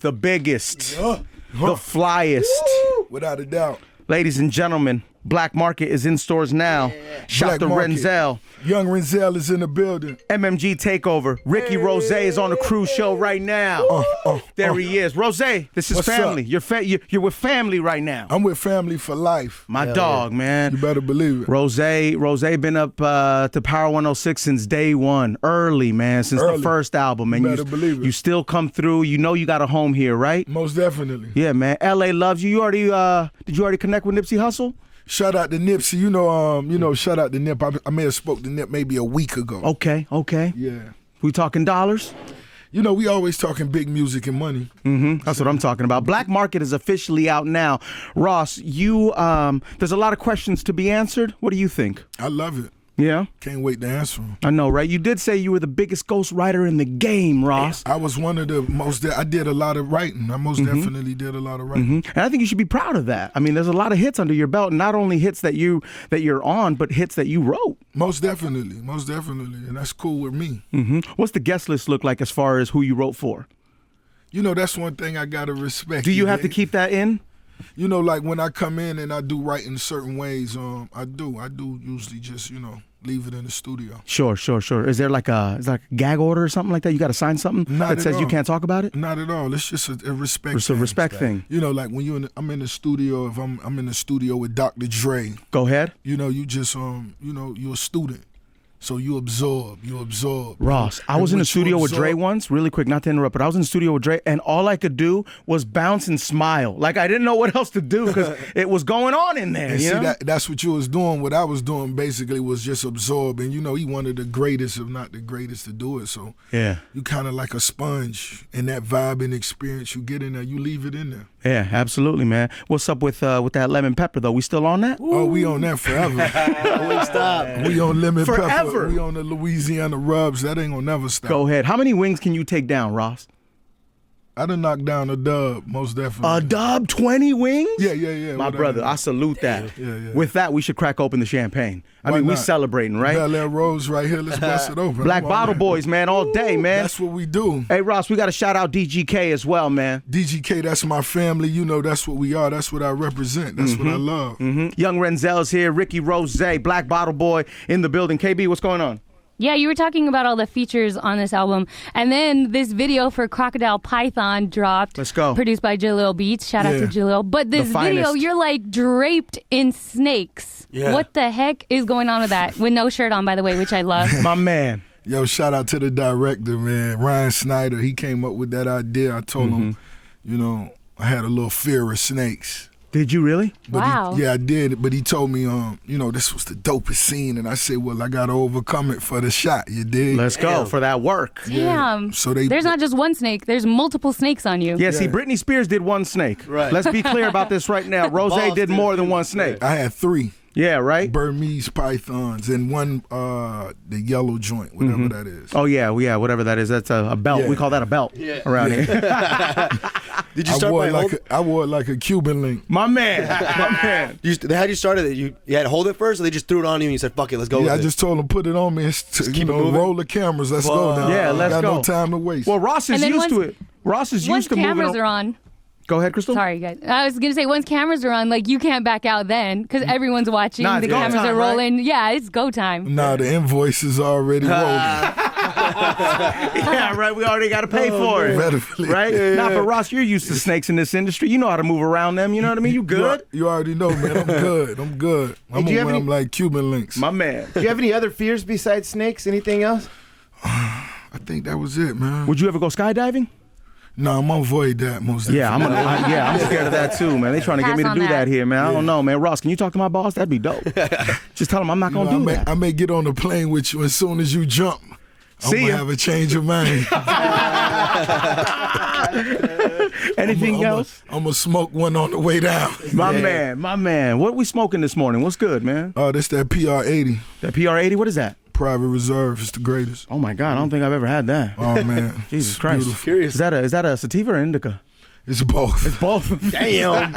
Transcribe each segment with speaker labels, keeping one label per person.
Speaker 1: the biggest, the flyest.
Speaker 2: Without a doubt.
Speaker 1: Ladies and gentlemen, Black Market is in stores now. Shout to Renzel.
Speaker 2: Young Renzel is in the building.
Speaker 1: MMG Takeover. Ricky Rose is on the cruise show right now. There he is. Rose, this is
Speaker 2: What's
Speaker 1: family.
Speaker 2: up?
Speaker 1: You're with family right now.
Speaker 2: I'm with family for life.
Speaker 1: My dog, man.
Speaker 2: You better believe it.
Speaker 1: Rose been up to Power 106 since day one. Early, man. Since the first album. And
Speaker 2: you better believe it.
Speaker 1: You still come through. You know you got a home here, right?
Speaker 2: Most definitely.
Speaker 1: Yeah, man. LA loves you. Did you already connect with Nipsey Hussle?
Speaker 2: Shout out to Nipsey. Shout out to Nip. I may have spoke to Nip maybe a week ago.
Speaker 1: Okay.
Speaker 2: Yeah.
Speaker 1: We talking dollars?
Speaker 2: We always talking big music and money.
Speaker 1: That's what I'm talking about. Black Market is officially out now. Ross, there's a lot of questions to be answered. What do you think?
Speaker 2: I love it.
Speaker 1: Yeah?
Speaker 2: Can't wait to answer them.
Speaker 1: I know, right? You did say you were the biggest ghostwriter in the game, Ross.
Speaker 2: I was one of the most. I did a lot of writing. I most definitely did a lot of writing.
Speaker 1: And I think you should be proud of that. I mean, there's a lot of hits under your belt, not only hits that you're on, but hits that you wrote.
Speaker 2: Most definitely. And that's cool with me.
Speaker 1: What's the guest list look like as far as who you wrote for?
Speaker 2: That's one thing I got to respect.
Speaker 1: Do you have to keep that in?
Speaker 2: Like when I come in and I do write in certain ways, I do usually just, leave it in the studio.
Speaker 1: Sure. Is there like a gag order or something like that? You got to sign something that says you can't talk about it?
Speaker 2: Not at all. It's just a respect.
Speaker 1: It's a respect thing.
Speaker 2: Like when I'm in the studio. If I'm in the studio with Dr. Dre.
Speaker 1: Go ahead.
Speaker 2: You just you're a student. So you absorb.
Speaker 1: Ross, I was in the studio with Dre once, really quick, not to interrupt, but I was in the studio with Dre, and all I could do was bounce and smile. Like I didn't know what else to do because it was going on in there.
Speaker 2: And that's what you was doing. What I was doing basically was just absorb. And he one of the greatest, if not the greatest, to do it. So
Speaker 1: yeah,
Speaker 2: you kind of like a sponge, and that vibe and experience you get in there, you leave it in there.
Speaker 1: Yeah, absolutely, man. What's up with that lemon pepper though? We still on that?
Speaker 2: Oh, we on that forever.
Speaker 3: We stop.
Speaker 2: We on lemon
Speaker 1: forever.
Speaker 2: Pepper. We on the Louisiana rubs. That ain't gonna never stop.
Speaker 1: Go ahead. How many wings can you take down, Ross?
Speaker 2: I done knocked down a dub, most definitely.
Speaker 1: A dub, 20 wings?
Speaker 2: Yeah.
Speaker 1: My brother, I salute that.
Speaker 2: Yeah.
Speaker 1: With that, we should crack open the champagne. We celebrating, right?
Speaker 2: Bel Air Rose right here. Let's bust it open.
Speaker 1: Black Bottle Boys, man, all day, man.
Speaker 2: That's what we do.
Speaker 1: Hey, Ross, we got to shout out DGK as well, man.
Speaker 2: DGK, that's my family. That's what we are. That's what I represent. That's what I love.
Speaker 1: Young Renzel's here. Ricky Rose, Black Bottle Boy in the building. KB, what's going on?
Speaker 4: Yeah, you were talking about all the features on this album. And then this video for Crocodile Python dropped.
Speaker 1: Let's go.
Speaker 4: Produced by Jalil Beats. Shout out to Jalil. But this video, you're like draped in snakes. Yeah. What the heck is going on with that? With no shirt on, by the way, which I love.
Speaker 1: My man.
Speaker 2: Yo, shout out to the director, man. Ryan Snyder. He came up with that idea. I told him, I had a little fear of snakes.
Speaker 1: Did you really?
Speaker 2: But
Speaker 4: wow.
Speaker 2: I did. But he told me, this was the dopest scene. And I said, well, I got to overcome it for the shot. You dig?
Speaker 1: Let's go for that work.
Speaker 4: Damn.
Speaker 2: Yeah. So
Speaker 4: there's not just one snake. There's multiple snakes on you.
Speaker 1: Yeah, see, Britney Spears did one snake.
Speaker 3: Right.
Speaker 1: Let's be clear about this right now. Rose did more than one snake.
Speaker 2: I had 3.
Speaker 1: Yeah, right?
Speaker 2: Burmese pythons and one, the yellow joint, whatever that is.
Speaker 1: Oh, yeah, whatever that is. That's a belt.
Speaker 2: Yeah.
Speaker 1: We call that a belt around here.
Speaker 3: Did you start by holding?
Speaker 2: I wore it like a Cuban link.
Speaker 1: My man.
Speaker 3: How'd you start it? You had to hold it first, or they just threw it on you and you said, fuck it, let's go with it?
Speaker 2: I just told them, put it on me.
Speaker 3: Keep it moving.
Speaker 2: Roll the cameras. Let's go now.
Speaker 1: Yeah, let's
Speaker 2: go.
Speaker 1: go.
Speaker 2: Got no time to waste.
Speaker 1: Well, Ross is used to it. Ross is used to moving.
Speaker 4: Once cameras are on.
Speaker 1: Go ahead, Crystal.
Speaker 4: Sorry, guys. I was going to say, once cameras are on, you can't back out then because everyone's watching.
Speaker 1: Nah,
Speaker 4: the
Speaker 1: go
Speaker 4: cameras
Speaker 1: time,
Speaker 4: are rolling.
Speaker 1: right?
Speaker 4: Yeah, it's go time.
Speaker 2: Nah, the invoice is already rolling.
Speaker 1: Yeah, right. We already got to pay for it. Right?
Speaker 2: Yeah.
Speaker 1: Nah, but Ross, you're used to snakes in this industry. You know how to move around them. You know what I mean? You good?
Speaker 2: You already know, man. I'm good. I'm like Cuban links.
Speaker 1: My man.
Speaker 5: Do you have any other fears besides snakes? Anything else?
Speaker 2: I think that was it, man.
Speaker 1: Would you ever go skydiving?
Speaker 2: No, I'm gonna avoid that most
Speaker 1: Yeah, I'm scared of that too, man. They trying to get me to do that here, man. I don't know, man. Ross, can you talk to my boss? That'd be dope. Just tell him I'm not gonna do that.
Speaker 2: I may get on the plane with you as soon as you jump. I'm gonna have a change of mind.
Speaker 1: Anything else?
Speaker 2: I'm gonna smoke one on the way down.
Speaker 1: My man. What we smoking this morning? What's good, man?
Speaker 2: Oh, this that PR80.
Speaker 1: That PR80? What is that?
Speaker 2: Private Reserve. It's the greatest.
Speaker 1: Oh my God, I don't think I've ever had that.
Speaker 2: Oh man,
Speaker 1: Jesus Christ.
Speaker 2: Beautiful.
Speaker 3: Curious.
Speaker 1: Is that a sativa or indica?
Speaker 2: It's both.
Speaker 1: It's both.
Speaker 3: Damn.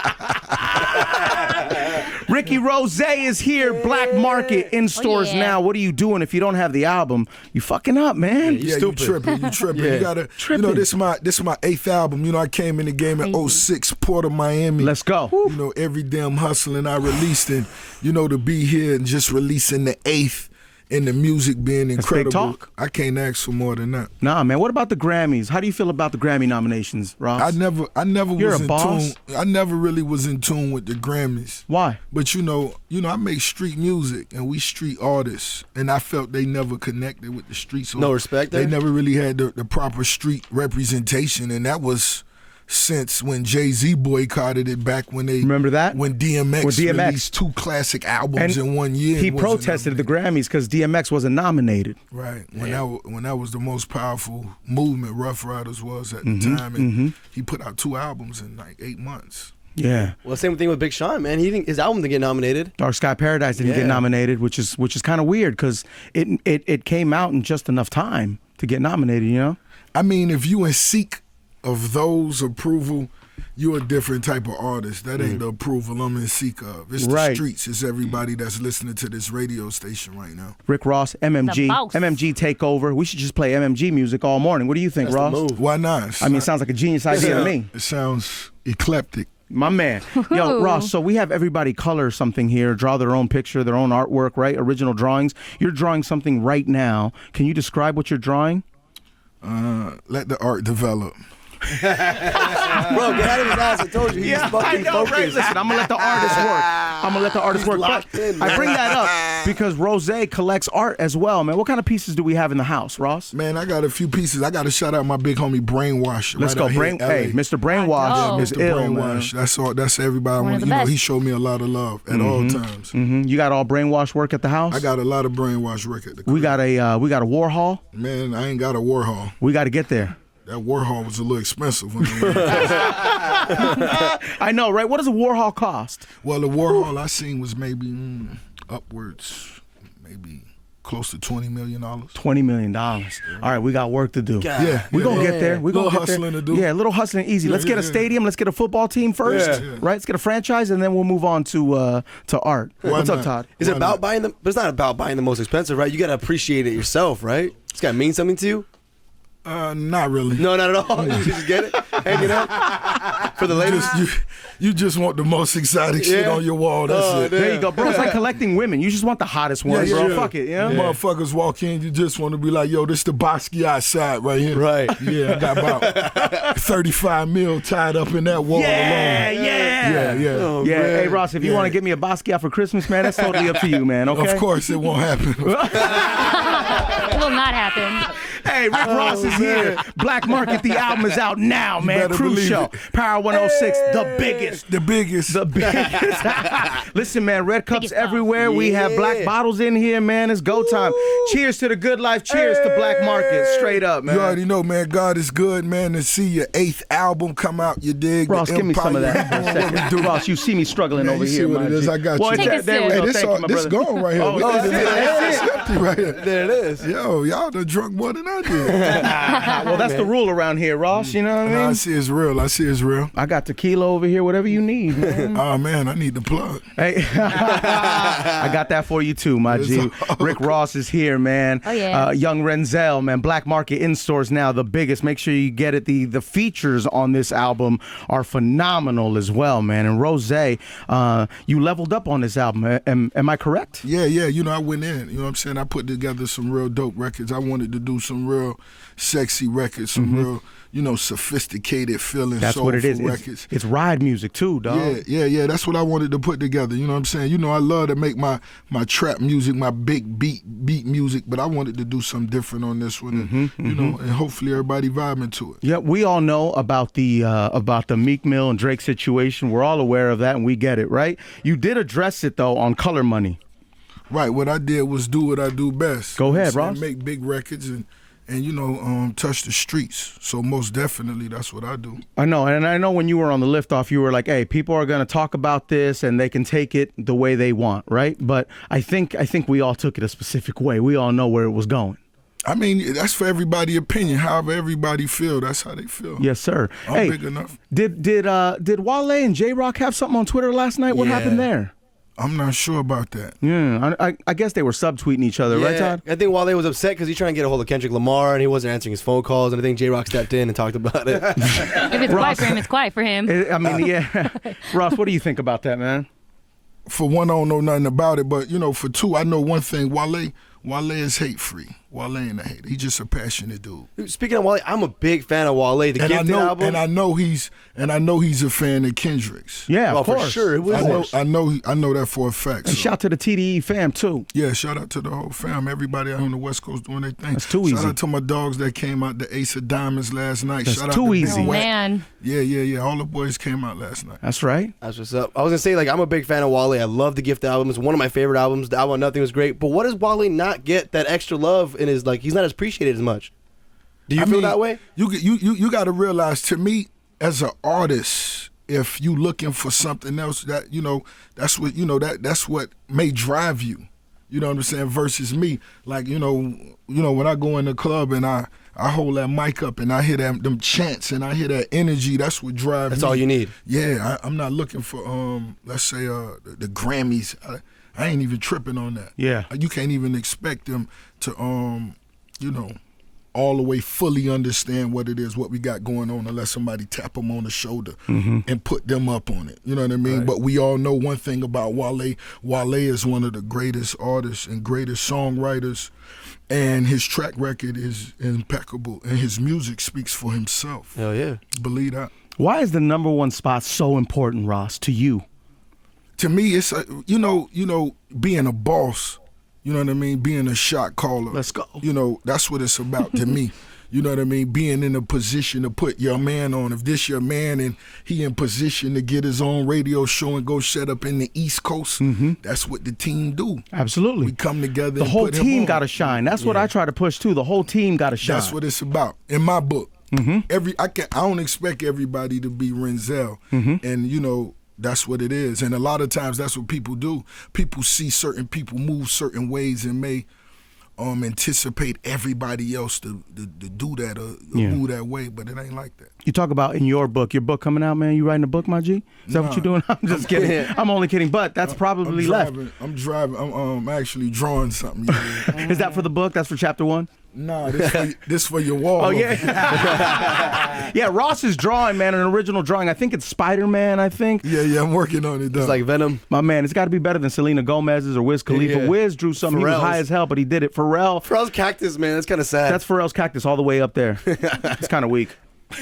Speaker 1: Ricky Rose is here. Black Market in stores now. What are you doing if you don't have the album? You fucking up, man.
Speaker 2: Yeah, you tripping. You tripping. You gotta. You know, this is my 8th album. You know, I came in the game in 06, Port of Miami.
Speaker 1: Let's go.
Speaker 2: You know, every damn hustling I released, and you know, to be here and just releasing the 8th. And the music being incredible.
Speaker 1: That's big talk.
Speaker 2: I can't ask for more than that.
Speaker 1: Nah, man. What about the Grammys? How do you feel about the Grammy nominations, Ross?
Speaker 2: I never
Speaker 1: You're
Speaker 2: was
Speaker 1: a
Speaker 2: in
Speaker 1: boss.
Speaker 2: tune. I never really was in tune with the Grammys.
Speaker 1: Why?
Speaker 2: But you know, I make street music and we street artists, and I felt they never connected with the streets. So
Speaker 3: no respect there?
Speaker 2: They never really had the proper street representation, and that was since when Jay-Z boycotted it back when they
Speaker 1: remember that
Speaker 2: when DMX released 2 classic albums in 1 year.
Speaker 1: He protested the Grammys because DMX wasn't nominated.
Speaker 2: Right, when that was the most powerful movement Rough Riders was at the time, and he put out 2 albums in like 8 months.
Speaker 1: Yeah.
Speaker 3: Well, same thing with Big Sean, man. His album didn't get nominated.
Speaker 1: Dark Sky Paradise didn't get nominated, which is kind of weird because it came out in just enough time to get nominated. You know.
Speaker 2: I mean, if you in seek of those approval, you're a different type of artist. That ain't the approval I'm in seek of. It's the streets. It's everybody that's listening to this radio station right now.
Speaker 1: Rick Ross, MMG Takeover. We should just play MMG music all morning. What do you think,
Speaker 3: That's
Speaker 1: Ross?
Speaker 3: the move.
Speaker 2: Why not?
Speaker 1: I mean, it sounds like a genius idea to me.
Speaker 2: It sounds eclectic.
Speaker 1: My man. Yo, Ross, so we have everybody color something here, draw their own picture, their own artwork, right? Original drawings. You're drawing something right now. Can you describe what you're drawing?
Speaker 2: Let the art develop.
Speaker 3: Bro, get out of his ass. I told you. He's fucking focused.
Speaker 1: Right? Listen, I'm going to let the artist work. But I bring that up because Rose collects art as well, man. What kind of pieces do we have in the house, Ross?
Speaker 2: Man, I got a few pieces. I got to shout out my big homie Brainwash.
Speaker 1: Let's go. Hey, Mr. Brainwash is
Speaker 2: Mr.
Speaker 1: ill,
Speaker 2: Brainwash.
Speaker 1: man.
Speaker 2: That's all. That's everybody. You know, he showed me a lot of love at all times.
Speaker 1: You got all Brainwash work at the house?
Speaker 2: I got a lot of Brainwash work at the crib.
Speaker 1: We got a Warhol.
Speaker 2: Man, I ain't got a Warhol.
Speaker 1: We got to get there.
Speaker 2: That Warhol was a little expensive.
Speaker 1: I know, right? What does a Warhol cost?
Speaker 2: Well, the Warhol I seen was maybe upwards, maybe close to $20 million.
Speaker 1: $20 million. All right, we got work to do. We're going to get there. We're going to get there.
Speaker 2: Hustling to do.
Speaker 1: Yeah, a little hustling easy. Let's get a stadium. Let's get a football team first, right? Let's get a franchise, and then we'll move on to art. What's up, Todd?
Speaker 3: Is it about buying them? But it's not about buying the most expensive, right? You got to appreciate it yourself, right? It's got to mean something to you.
Speaker 2: Not really.
Speaker 3: No, not at all. You just get it, hanging out for the ladies.
Speaker 2: You just want the most exotic shit on your wall. That's it.
Speaker 1: There you go, bro. It's like collecting women. You just want the hottest one, bro. Fuck it,
Speaker 2: Motherfuckers walk in, you just want to be like, yo, this the Bosky outside right here.
Speaker 3: Right.
Speaker 2: Yeah, I got about 35 mil tied up in that wall alone. Yeah.
Speaker 3: Oh,
Speaker 1: Hey, Ross, if you want to get me a Basquiat for Christmas, man, that's totally up to you, man. Okay.
Speaker 2: Of course, it won't happen.
Speaker 4: It will not happen.
Speaker 1: Hey, Rick Ross is here. Black Market, the album is out now, man. Cruise Show. Power 106, the biggest.
Speaker 2: The biggest.
Speaker 1: Listen, man, red cups everywhere. We have black bottles in here, man. It's go time. Cheers to the good life. Cheers to Black Market. Straight up, man.
Speaker 2: You already know, man, God is good, man. To see your 8th album come out, you dig?
Speaker 1: Ross, give me some of that for a second. Ross, you see me struggling
Speaker 2: man,
Speaker 1: over
Speaker 2: you
Speaker 1: here,
Speaker 2: see what it is. I got you.
Speaker 4: Take a sip.
Speaker 2: Hey, this gone right here.
Speaker 3: It's
Speaker 2: empty right here.
Speaker 3: There it is.
Speaker 2: Yo, y'all done drunk more than I did.
Speaker 1: Well, that's the rule around here, Ross. You know what I mean?
Speaker 2: I see it's real.
Speaker 1: I got tequila over here, whatever you need, man.
Speaker 2: Oh, man, I need the plug.
Speaker 1: Hey, I got that for you too, my G. Rick Ross is here, man.
Speaker 4: Oh, yeah.
Speaker 1: Young Renzel, man. Black Market in stores now, the biggest. Make sure you get it. The features on this album are phenomenal as well, man. And Rose, you leveled up on this album. Am I correct?
Speaker 2: Yeah. You know, I went in. You know what I'm saying? I put together some real dope records. I wanted to do some real sexy records, some real, you know, sophisticated feeling.
Speaker 1: That's what it is.
Speaker 2: Records.
Speaker 1: It's ride music too, dog.
Speaker 2: Yeah. That's what I wanted to put together. You know what I'm saying? You know, I love to make my trap music, my big beat music, but I wanted to do something different on this one. You know, and hopefully everybody vibing to it.
Speaker 1: Yeah, we all know about the Meek Mill and Drake situation. We're all aware of that, and we get it, right? You did address it though on Color Money.
Speaker 2: Right. What I did was do what I do best.
Speaker 1: Go ahead, Ross.
Speaker 2: Make big records and you know, touch the streets. So most definitely, that's what I do.
Speaker 1: I know, and I know when you were on the liftoff, you were like, "Hey, people are going to talk about this, and they can take it the way they want, right?" But I think we all took it a specific way. We all know where it was going.
Speaker 2: I mean, that's for everybody's opinion. However everybody feel, that's how they feel.
Speaker 1: Yes, sir.
Speaker 2: I'm big enough.
Speaker 1: Did Wale and J-Rock have something on Twitter last night? What happened there?
Speaker 2: I'm not sure about that.
Speaker 1: Yeah, I guess they were subtweeting each other, right, Todd?
Speaker 3: I think Wale was upset because he's trying to get a hold of Kendrick Lamar and he wasn't answering his phone calls. And I think J-Rock stepped in and talked about it.
Speaker 4: If it's quiet for him, it's quiet for him.
Speaker 1: I mean, yeah. Ross, what do you think about that, man?
Speaker 2: For one, I don't know nothing about it, but for two, I know one thing: Wale is hate free. Wale ain't a hater. He's just a passionate dude.
Speaker 3: Speaking of Wale, I'm a big fan of Wale. The Gifted album,
Speaker 2: and I know he's a fan of Kendrick's.
Speaker 1: Yeah, of course.
Speaker 3: For sure.
Speaker 2: I know that for a fact.
Speaker 1: And shout out to the TDE fam too.
Speaker 2: Yeah, shout out to the whole fam. Everybody out on the West Coast doing their thing.
Speaker 1: That's too easy.
Speaker 2: Shout out to my dogs that came out, the Ace of Diamonds last night.
Speaker 1: That's
Speaker 2: shout
Speaker 1: too
Speaker 2: out to
Speaker 1: easy.
Speaker 2: Big Whack.
Speaker 4: Man.
Speaker 2: Yeah. All the boys came out last night.
Speaker 1: That's right.
Speaker 3: That's what's up. I was gonna say, I'm a big fan of Wale. I love the Gifted album. It's one of my favorite albums. The album Nothing was great. But what does Wale not get that extra love in his he's not as appreciated as much? Do you feel that way?
Speaker 2: You got to realize, to me, as an artist, if you looking for something else, that's what may drive you. You know what I'm saying? Versus me, when I go in the club and I hold that mic up and I hear them chants and I hear that energy, that's what drives me.
Speaker 3: That's all you need.
Speaker 2: Yeah, I'm not looking for let's say the Grammys. I ain't even tripping on that.
Speaker 1: Yeah,
Speaker 2: you can't even expect them to all the way fully understand what it is, what we got going on, unless somebody tap them on the shoulder and put them up on it. You know what I mean? Right. But we all know one thing about Wale. Wale is one of the greatest artists and greatest songwriters, and his track record is impeccable, and his music speaks for himself.
Speaker 3: Hell yeah.
Speaker 2: Believe that.
Speaker 1: Why is the number one spot so important, Ross, to you?
Speaker 2: To me, it's, being a boss. You know what I mean? Being a shot caller.
Speaker 1: Let's go.
Speaker 2: That's what it's about to me. You know what I mean? Being in a position to put your man on. If this your man and he in position to get his own radio show and go set up in the East Coast, that's what the team do.
Speaker 1: Absolutely.
Speaker 2: We come together.
Speaker 1: The whole team got to shine. That's what I try to push too. The whole team got to shine.
Speaker 2: That's what it's about. In my book, I don't expect everybody to be Renzel, and that's what it is. And a lot of times that's what people do. People see certain people move certain ways and may anticipate everybody else to do that or move that way, but it ain't like that.
Speaker 1: You talk about in your book coming out, man. You writing a book, my G? Is that what you're doing? I'm just kidding. I'm only kidding, but that's probably left.
Speaker 2: I'm driving. I'm actually drawing something.
Speaker 1: Is that for the book? That's for chapter 1?
Speaker 2: Nah, this for your wall.
Speaker 1: Oh, yeah. Yeah, Ross is drawing, man, an original drawing. I think it's Spider-Man, I think.
Speaker 2: Yeah, I'm working on it, though.
Speaker 3: It's like Venom.
Speaker 1: My man, it's got to be better than Selena Gomez's or Wiz Khalifa.
Speaker 3: Yeah.
Speaker 1: Wiz drew something.
Speaker 3: Pharrell's.
Speaker 1: He was high as hell, but he did it.
Speaker 3: Pharrell's cactus, man. That's kind of sad.
Speaker 1: That's Pharrell's cactus all the way up there. It's kind of weak.
Speaker 3: But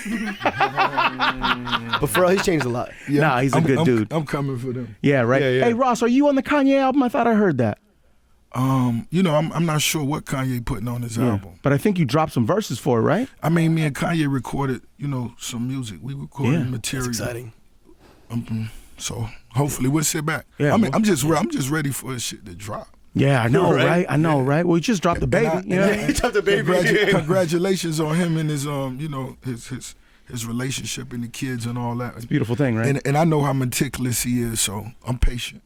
Speaker 3: Pharrell, he's changed a lot.
Speaker 2: Yeah,
Speaker 1: nah, he's a good dude.
Speaker 2: I'm coming for them.
Speaker 1: Yeah, right.
Speaker 3: Yeah.
Speaker 1: Hey, Ross, are you on the Kanye album? I thought I heard that.
Speaker 2: I'm not sure what Kanye putting on his album.
Speaker 1: But I think you dropped some verses for it, right?
Speaker 2: I mean, me and Kanye recorded, some music. We recorded material.
Speaker 3: That's exciting.
Speaker 2: So hopefully we'll sit back.
Speaker 1: Yeah,
Speaker 2: I'm just ready for this shit to drop.
Speaker 1: Yeah, I know, right? I know, right? Well, he just dropped the baby.
Speaker 3: He dropped the baby.
Speaker 2: Congratulations on him and his relationship and the kids and all that.
Speaker 1: It's a beautiful thing, right?
Speaker 2: And I know how meticulous he is, so I'm patient,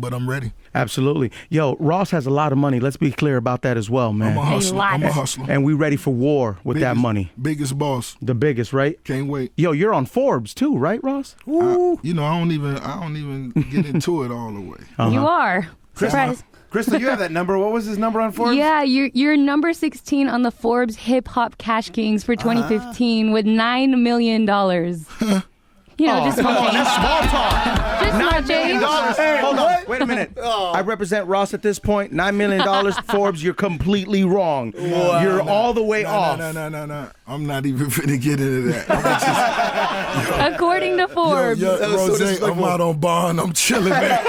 Speaker 2: but I'm ready.
Speaker 1: Absolutely. Yo, Ross has a lot of money. Let's be clear about that as well, man.
Speaker 2: I'm a hustler.
Speaker 1: And we ready for war with that money.
Speaker 2: Biggest boss.
Speaker 1: The biggest, right?
Speaker 2: Can't wait.
Speaker 1: Yo, you're on Forbes too, right, Ross?
Speaker 2: I don't even get into it all the way.
Speaker 4: You are. Surprise.
Speaker 5: Crystal, you have that number. What was his number on Forbes?
Speaker 4: Yeah, you're number 16 on the Forbes Hip Hop Cash Kings for 2015 with $9 million. Just small change.
Speaker 1: That's small talk.
Speaker 4: Just small change.
Speaker 1: Hey, hold on. Wait a minute. I represent Ross at this point. $9 million. Forbes, you're completely wrong.
Speaker 2: Wow.
Speaker 1: You're all the way off.
Speaker 2: No. I'm not even finna get into that.
Speaker 4: According to Forbes.
Speaker 2: Rose, I'm out on bond. I'm chilling, man.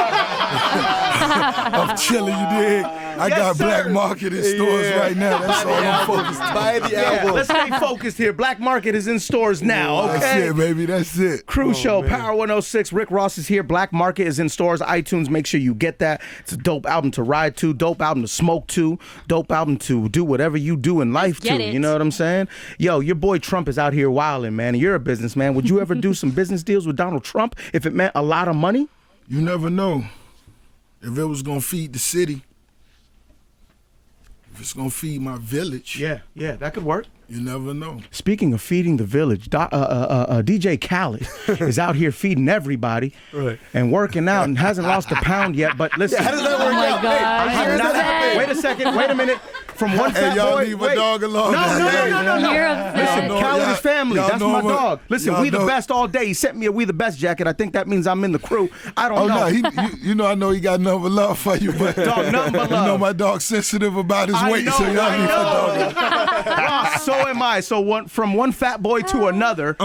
Speaker 2: I'm chilling, you dig? I got Black Market in stores right now. That's all I'm focused on.
Speaker 3: Buy the album.
Speaker 1: Let's stay focused here. Black Market is in stores now, okay?
Speaker 2: That's it, baby. That's it.
Speaker 1: Crew Show, man. Power 106. Rick Ross is here. Black Market is in stores. iTunes, make sure you get that. It's a dope album to ride to, dope album to smoke to, dope album to do whatever you do in life to. You know what I'm saying? Yo, your boy Trump is out here wilding, man. And you're a businessman. Would you ever do some business deals with Donald Trump if it meant a lot of money?
Speaker 2: You never know. If it was going to feed the city. If it's gonna feed my village,
Speaker 1: Yeah, that could work.
Speaker 2: you never know.
Speaker 1: Speaking of feeding the village, DJ Khaled is out here feeding everybody and working out and hasn't lost a pound yet. But listen,
Speaker 3: How does that work
Speaker 4: Oh my
Speaker 3: out?
Speaker 4: God.
Speaker 3: Hey,
Speaker 4: You're upset.
Speaker 1: wait a second, wait a minute. From one
Speaker 2: Hey,
Speaker 1: fat
Speaker 2: y'all
Speaker 1: boy,
Speaker 2: leave my dog alone.
Speaker 1: No.
Speaker 4: You're upset.
Speaker 2: know-
Speaker 1: Khaled
Speaker 2: y'all-
Speaker 1: is family.
Speaker 2: y'all
Speaker 1: That's
Speaker 2: know
Speaker 1: my
Speaker 2: what-
Speaker 1: dog. Listen,
Speaker 2: y'all
Speaker 1: we the
Speaker 2: know-
Speaker 1: best all day. He sent me a We the Best jacket. I think that means I'm in the crew. I don't
Speaker 2: Oh
Speaker 1: know.
Speaker 2: no, I know he got nothing but love for you, but
Speaker 1: Dog, nothing but
Speaker 2: you know
Speaker 1: love.
Speaker 2: my dog's sensitive about his
Speaker 1: I
Speaker 2: weight,
Speaker 1: know,
Speaker 2: so y'all
Speaker 1: I
Speaker 2: leave my dog alone.
Speaker 1: know. Ross, so am I. So from one fat boy to another,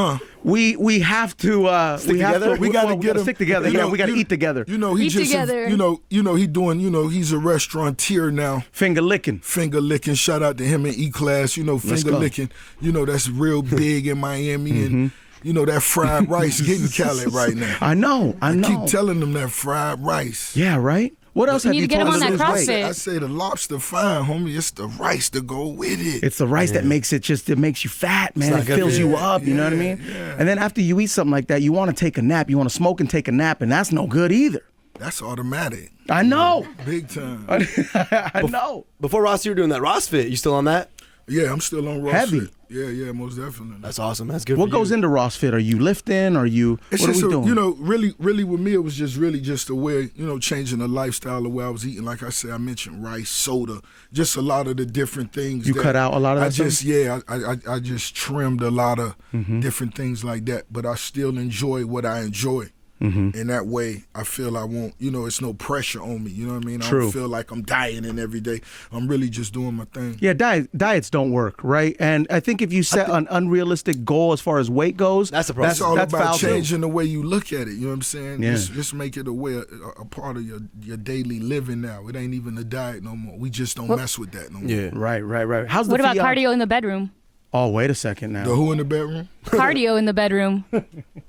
Speaker 1: we have to
Speaker 3: Stick together?
Speaker 2: We gotta get him.
Speaker 1: stick together.
Speaker 2: You
Speaker 1: Yeah,
Speaker 2: know,
Speaker 1: we gotta
Speaker 2: you-
Speaker 1: eat together.
Speaker 2: You know, he
Speaker 4: Eat
Speaker 2: just
Speaker 4: together.
Speaker 2: he doing. He's a restaurateur now.
Speaker 1: Finger licking.
Speaker 2: Finger licking. Shout out to him in E-Class. Finger
Speaker 1: go.
Speaker 2: licking. That's real big in Miami, and that fried rice getting Khaled right now.
Speaker 1: I know.
Speaker 2: Keep telling them that fried rice.
Speaker 1: Yeah, right. What else
Speaker 4: You
Speaker 1: have
Speaker 4: need
Speaker 1: you
Speaker 4: to get him
Speaker 1: told
Speaker 4: on
Speaker 1: us
Speaker 4: that
Speaker 1: to lose weight?
Speaker 4: CrossFit.
Speaker 2: I say the lobster fine, homie. It's the rice to go with it.
Speaker 1: It's the rice that makes it makes you fat, man.
Speaker 3: not
Speaker 1: It
Speaker 3: good
Speaker 1: fills
Speaker 3: for
Speaker 1: you
Speaker 3: you.
Speaker 1: up, you know what I mean?
Speaker 2: Yeah.
Speaker 1: And then after you eat something like that, you want to take a nap. You want to smoke and take a nap, and that's no good either.
Speaker 2: That's automatic.
Speaker 1: I know.
Speaker 2: Big time.
Speaker 1: I know.
Speaker 3: Before Ross, you were doing that Ross Fit. You still on that?
Speaker 2: Yeah, I'm still on Ross
Speaker 1: Heavy.
Speaker 2: Fit. Yeah, most definitely.
Speaker 3: That's awesome. That's good.
Speaker 1: What
Speaker 3: for
Speaker 1: goes
Speaker 3: you.
Speaker 1: into RossFit? Are you lifting? Are you?
Speaker 2: It's
Speaker 1: What are
Speaker 2: just
Speaker 1: we doing?
Speaker 2: really with me, it was just really just the way, changing the lifestyle, the way I was eating. Like I said, I mentioned rice, soda, just a lot of the different things.
Speaker 1: You
Speaker 2: that
Speaker 1: cut out a lot of that
Speaker 2: I just trimmed a lot of different things like that, but I still enjoy what I enjoy. In that way, I feel I won't, it's no pressure on me. You know what I mean? I
Speaker 1: True.
Speaker 2: don't feel like I'm dieting every day. I'm really just doing my thing.
Speaker 1: Yeah, diets don't work, right? And I think if you set an unrealistic goal as far as weight goes,
Speaker 3: That's the problem.
Speaker 2: It's all
Speaker 1: that's
Speaker 2: about
Speaker 1: foul too.
Speaker 2: changing the way you look at it. You know what I'm saying?
Speaker 1: Yeah.
Speaker 2: Just make it a part of your daily living now. It ain't even a diet no more. We just don't mess with that no more.
Speaker 3: Yeah.
Speaker 1: Right. How's
Speaker 4: What
Speaker 1: the
Speaker 4: about
Speaker 1: fiat?
Speaker 4: cardio in the bedroom?
Speaker 1: Oh, wait a second now.
Speaker 2: The who in the bedroom?
Speaker 4: Cardio in the bedroom.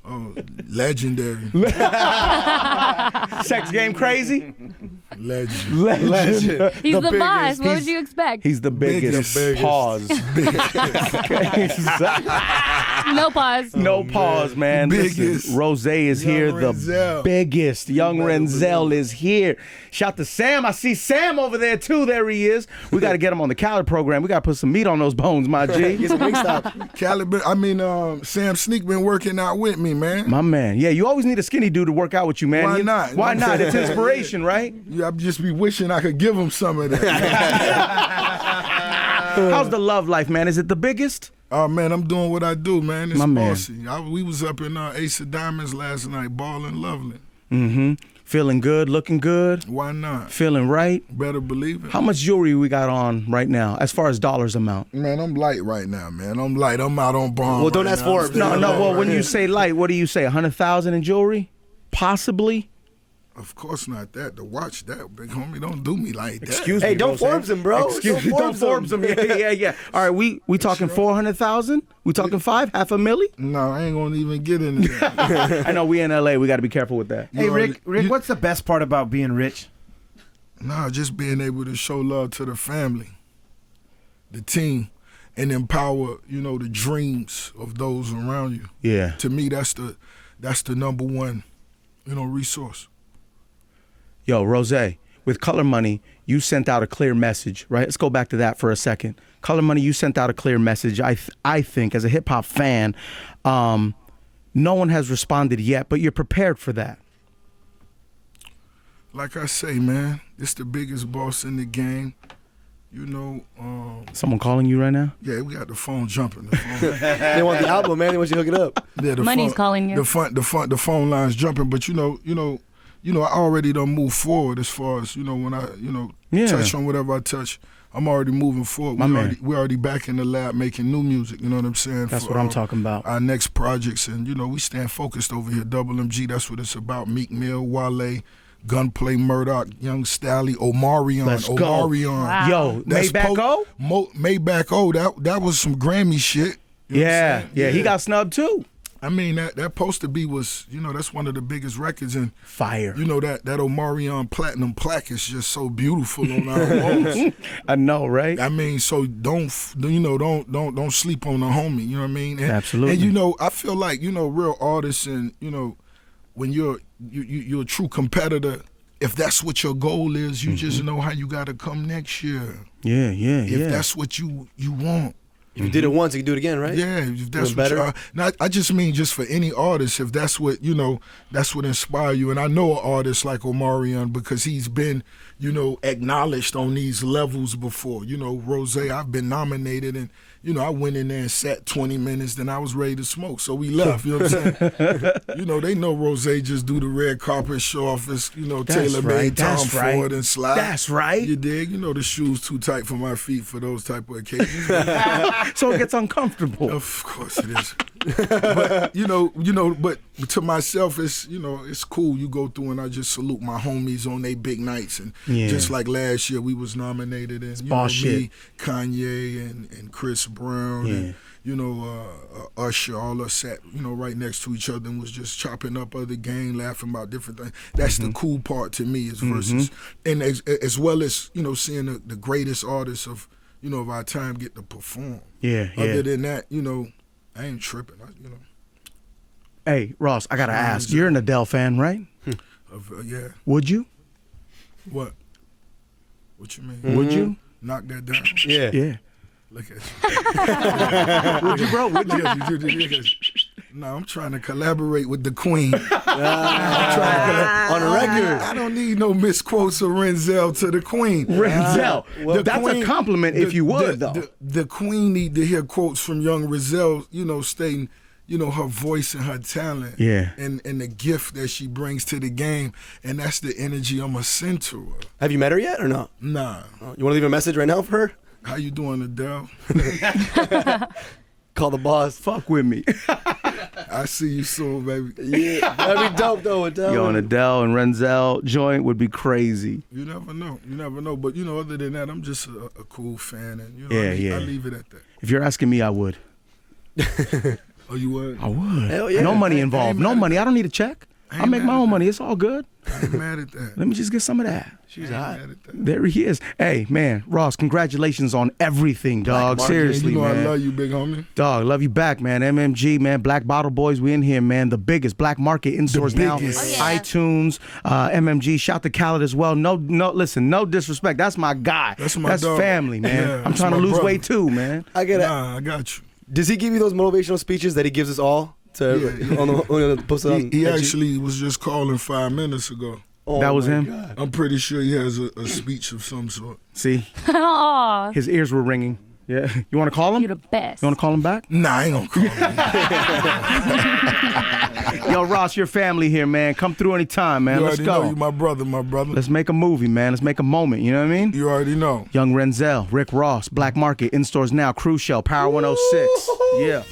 Speaker 2: Oh, legendary.
Speaker 1: Sex game crazy?
Speaker 2: Legend.
Speaker 4: He's the boss. What would
Speaker 1: He's-
Speaker 4: you expect?
Speaker 1: He's the biggest.
Speaker 2: Biggest.
Speaker 1: Pause.
Speaker 4: No pause.
Speaker 1: No pause, man.
Speaker 2: Biggest.
Speaker 1: Listen, Rose is
Speaker 2: Young
Speaker 1: here.
Speaker 2: Renzel.
Speaker 1: The biggest. Young
Speaker 2: better
Speaker 1: Renzel
Speaker 2: believe
Speaker 1: is here. Shout to Sam. I see Sam over there, too. There he is. We got to get him on the Khaled program. We got to put some meat on those bones, my G.
Speaker 3: Get some Wingstop.
Speaker 2: Sam Sneak been working out with me, man.
Speaker 1: My man. Yeah, you always need a skinny dude to work out with you, man.
Speaker 2: Why not?
Speaker 1: Why not? It's inspiration, right?
Speaker 2: Yeah, I just be wishing I could give him some of that.
Speaker 1: How's the love life, man? Is it the biggest?
Speaker 2: Oh man, I'm doing what I do, man. It's
Speaker 1: My man.
Speaker 2: bossy. We was up in Ace of Diamonds last night, balling lovely.
Speaker 1: Feeling good, looking good,
Speaker 2: Why not?
Speaker 1: feeling right.
Speaker 2: Better believe it.
Speaker 1: How much jewelry we got on right now, as far as dollars amount?
Speaker 2: Man, I'm light right now, man. I'm light. I'm out on bomb.
Speaker 3: Well, don't
Speaker 2: right
Speaker 3: ask
Speaker 2: now.
Speaker 3: Forbes.
Speaker 1: No.
Speaker 2: I'm
Speaker 1: Well, when
Speaker 2: right
Speaker 1: you
Speaker 2: now.
Speaker 1: say light, what do you say? 100,000 in jewelry? Possibly.
Speaker 2: Of course not that. To watch that, big homie, don't do me like that.
Speaker 1: Excuse
Speaker 3: Hey,
Speaker 1: me.
Speaker 3: don't
Speaker 1: Rose.
Speaker 3: Forbes him, bro.
Speaker 1: Excuse me. Don't Forbes him. Yeah. All right, we talking 400,000? We talking 500,000?
Speaker 2: No, I ain't gonna even get into that.
Speaker 1: I know we in LA. We got to be careful with that.
Speaker 5: Hey,
Speaker 2: You
Speaker 5: Rick,
Speaker 2: already-
Speaker 5: what's the best part about being rich?
Speaker 2: Nah, just being able to show love to the family, the team, and empower, the dreams of those around you.
Speaker 1: Yeah.
Speaker 2: To me, that's the number one, resource.
Speaker 1: Yo, Rose, with Color Money, you sent out a clear message, right? Let's go back to that for a second. Color Money, you sent out a clear message. I think, as a hip hop fan, no one has responded yet, but you're prepared for that.
Speaker 2: Like I say, man, it's the biggest boss in the game.
Speaker 1: Someone calling you right now?
Speaker 2: Yeah, we got the phone jumping. The phone,
Speaker 3: They want the album, man. They want you to hook it up.
Speaker 2: yeah, the
Speaker 4: Money's
Speaker 2: phone,
Speaker 4: calling you.
Speaker 2: The phone line's jumping, but I already done moved forward as far as when I
Speaker 1: Yeah.
Speaker 2: touch on whatever I touch. I'm already moving forward.
Speaker 1: My man.
Speaker 2: We're already back in the lab making new music. You know what I'm saying?
Speaker 1: That's
Speaker 2: For,
Speaker 1: what I'm talking about.
Speaker 2: Our next projects, and we stand focused over here. Double MG, that's what it's about. Meek Mill, Wale, Gunplay, Murdoch, Young Stally, Omarion.
Speaker 1: Let's go.
Speaker 2: Omarion.
Speaker 4: Wow.
Speaker 1: Yo,
Speaker 2: That's
Speaker 1: Maybach O?
Speaker 2: Maybach O. That was some Grammy shit. You know what I'm saying?
Speaker 1: Yeah, he got snubbed too.
Speaker 2: I mean, that Poster B was, that's one of the biggest records, and
Speaker 1: Fire.
Speaker 2: that Omarion platinum plaque is just so beautiful on our walls.
Speaker 1: I know, right?
Speaker 2: I mean, so don't sleep on the homie. You know what I mean? And,
Speaker 1: Absolutely.
Speaker 2: And I feel like real artists, and when you're a true competitor, if that's what your goal is, you just know how you got to come next year.
Speaker 1: Yeah,
Speaker 2: If that's what you want.
Speaker 3: If you did it once, you can do it again, right?
Speaker 2: Yeah, if that's what
Speaker 3: better.
Speaker 2: Now, I just mean just for any artist, if that's what, that's what inspire you. And I know an artist like Omarion because he's been, acknowledged on these levels before. Rose, I've been nominated and, I went in there and sat 20 minutes, then I was ready to smoke. So we left, you know what I'm saying? They know Rose just do the red carpet, show off his, tailor-made Tom Ford and slide.
Speaker 1: That's right.
Speaker 2: You dig? The shoes too tight for my feet for those type of occasions.
Speaker 1: So it gets uncomfortable.
Speaker 2: Of course it is. But, but to myself, it's, it's cool. You go through and I just salute my homies on their big nights. And just like last year, we was nominated and, me, Kanye and Chris Brown and, Usher, all us sat, right next to each other and was just chopping up other game, laughing about different things. That's the cool part to me is versus. And as well as, seeing the greatest artists of our time get to perform. Other than that, I ain't tripping.
Speaker 1: Hey, Ross, I got to ask. You're an Adele fan, right?
Speaker 2: Yeah.
Speaker 1: Would you?
Speaker 2: What? What you mean?
Speaker 1: Would you?
Speaker 2: Knock that down?
Speaker 1: Yeah.
Speaker 2: Look at you.
Speaker 1: Would you, bro? Would you?
Speaker 2: No, I'm trying to collaborate with the Queen.
Speaker 3: On a record.
Speaker 2: I don't need no misquotes of Renzel to the Queen.
Speaker 1: Renzel. That's a compliment if you would, though.
Speaker 2: The Queen need to hear quotes from young Renzel, stating, her voice and her talent.
Speaker 1: Yeah.
Speaker 2: And the gift that she brings to the game. And that's the energy I'm a send to her.
Speaker 3: Have you met her yet or not?
Speaker 2: Nah.
Speaker 3: You want to leave a message right now for her?
Speaker 2: How you doing, Adele?
Speaker 3: Call the boss.
Speaker 1: Fuck with me.
Speaker 2: I see you soon, baby.
Speaker 3: Yeah, that'd be dope though, Adele.
Speaker 1: Yo, an Adele and Renzel joint would be crazy.
Speaker 2: You never know. But other than that, I'm just a cool fan, and I leave it at that.
Speaker 1: If you're asking me, I would.
Speaker 2: Oh, you would?
Speaker 1: I would.
Speaker 3: Hell yeah.
Speaker 1: No money involved. No money. I don't need a check. I make my own money. It's all good.
Speaker 2: I ain't mad at that.
Speaker 1: Let me just get some of that.
Speaker 3: She's hot.
Speaker 1: There he is. Hey, man, Ross, congratulations on everything, dog. Seriously, man.
Speaker 2: I love you, big homie.
Speaker 1: Dog, love you back, man. MMG, man. Black Bottle Boys, we in here, man. The biggest Black Market in stores now. iTunes, MMG. Shout to Khaled as well. No, listen, no disrespect. That's my guy.
Speaker 2: That's my dog.
Speaker 1: Family, man.
Speaker 2: Yeah,
Speaker 1: I'm trying to lose
Speaker 2: brother.
Speaker 1: weight too, man.
Speaker 3: I get it.
Speaker 2: Nah, I got you.
Speaker 3: Does he give you those motivational speeches that he gives us all?
Speaker 2: He actually was just calling 5 minutes ago.
Speaker 3: Oh,
Speaker 1: that was him?
Speaker 3: God.
Speaker 2: I'm pretty sure he has a speech of some sort.
Speaker 1: See?
Speaker 4: Aw,
Speaker 1: His ears were ringing. Yeah. You want to call him?
Speaker 4: you're the best.
Speaker 1: You want to call him back?
Speaker 2: Nah, I ain't gonna call him.
Speaker 1: Yo, Ross, your family here, man. Come through anytime, man.
Speaker 2: You
Speaker 1: Let's
Speaker 2: already
Speaker 1: go.
Speaker 2: know you my brother.
Speaker 1: Let's make a movie, man. Let's make a moment. You know what I mean?
Speaker 2: You already know.
Speaker 1: Young Renzel, Rick Ross, Black Market, in stores now, Cruise Shell, Power 106. Yeah.